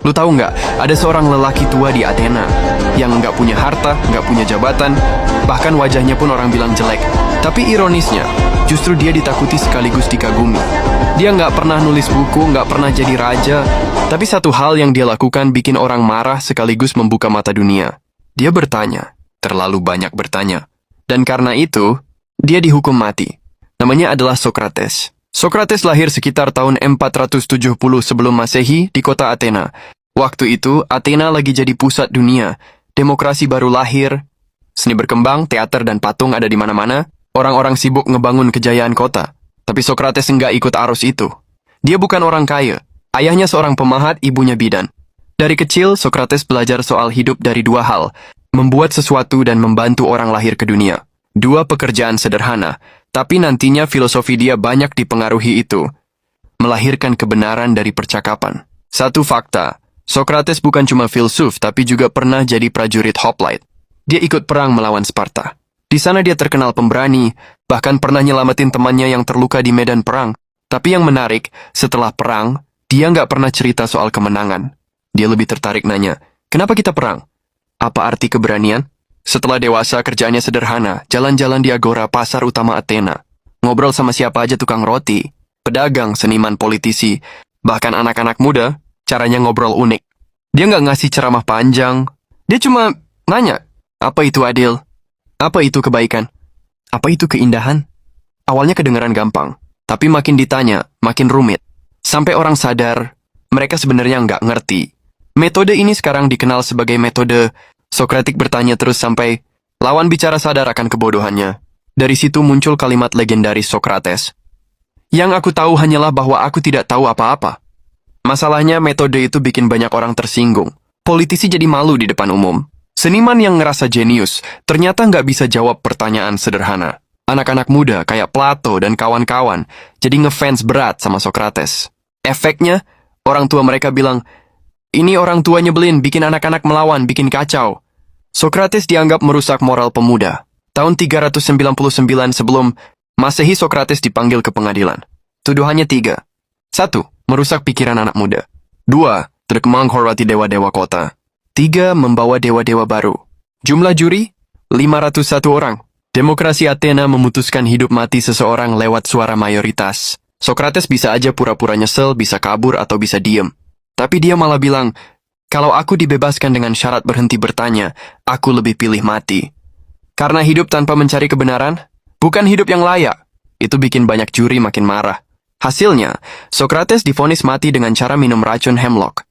Lu tahu nggak, ada seorang lelaki tua di Athena yang nggak punya harta, nggak punya jabatan, bahkan wajahnya pun orang bilang jelek. Tapi ironisnya, justru dia ditakuti sekaligus dikagumi. Dia nggak pernah nulis buku, nggak pernah jadi raja, tapi satu hal yang dia lakukan bikin orang marah sekaligus membuka mata dunia. Dia bertanya, terlalu banyak bertanya. Dan karena itu, dia dihukum mati. Namanya adalah Socrates. Socrates lahir sekitar tahun 470 sebelum Masehi di kota Athena. Waktu itu, Athena lagi jadi pusat dunia. Demokrasi baru lahir, seni berkembang, teater dan patung ada di mana-mana. Orang-orang sibuk ngebangun kejayaan kota. Tapi Socrates nggak ikut arus itu. Dia bukan orang kaya. Ayahnya seorang pemahat, ibunya bidan. Dari kecil, Socrates belajar soal hidup dari dua hal. Membuat sesuatu dan membantu orang lahir ke dunia. Dua pekerjaan sederhana, tapi nantinya filosofi dia banyak dipengaruhi itu. Melahirkan kebenaran dari percakapan. Satu fakta, Socrates bukan cuma filsuf, tapi juga pernah jadi prajurit hoplite. Dia ikut perang melawan Sparta. Di sana dia terkenal pemberani, bahkan pernah nyelamatin temannya yang terluka di medan perang. Tapi yang menarik, setelah perang, dia nggak pernah cerita soal kemenangan. Dia lebih tertarik nanya, kenapa kita perang? Apa arti keberanian? Setelah dewasa, kerjaannya sederhana, jalan-jalan di agora pasar utama Athena. Ngobrol sama siapa aja, tukang roti, pedagang, seniman, politisi, bahkan anak-anak muda, caranya ngobrol unik. Dia nggak ngasih ceramah panjang, dia cuma nanya, apa itu adil? Apa itu kebaikan? Apa itu keindahan? Awalnya kedengaran gampang, tapi makin ditanya, makin rumit. Sampai orang sadar, mereka sebenarnya nggak ngerti. Metode ini sekarang dikenal sebagai metode Sokratik bertanya terus sampai lawan bicara sadar akan kebodohannya. Dari situ muncul kalimat legendaris Socrates. Yang aku tahu hanyalah bahwa aku tidak tahu apa-apa. Masalahnya metode itu bikin banyak orang tersinggung. Politisi jadi malu di depan umum. Seniman yang ngerasa jenius ternyata nggak bisa jawab pertanyaan sederhana. Anak-anak muda kayak Plato dan kawan-kawan jadi ngefans berat sama Socrates. Efeknya, orang tua mereka bilang, ini orang tua nyebelin, bikin anak-anak melawan, bikin kacau. Socrates dianggap merusak moral pemuda. Tahun 399 sebelum Masehi, Socrates dipanggil ke pengadilan. Tuduhannya 3. 1. Merusak pikiran anak muda. 2. Tidak menghormati dewa-dewa kota. 3. Membawa dewa-dewa baru. Jumlah juri? 501 orang. Demokrasi Athena memutuskan hidup mati seseorang lewat suara mayoritas. Socrates bisa aja pura-pura nyesel, bisa kabur, atau bisa diem. Tapi dia malah bilang, kalau aku dibebaskan dengan syarat berhenti bertanya, aku lebih pilih mati. Karena hidup tanpa mencari kebenaran, bukan hidup yang layak. Itu bikin banyak juri makin marah. Hasilnya, Socrates divonis mati dengan cara minum racun hemlock.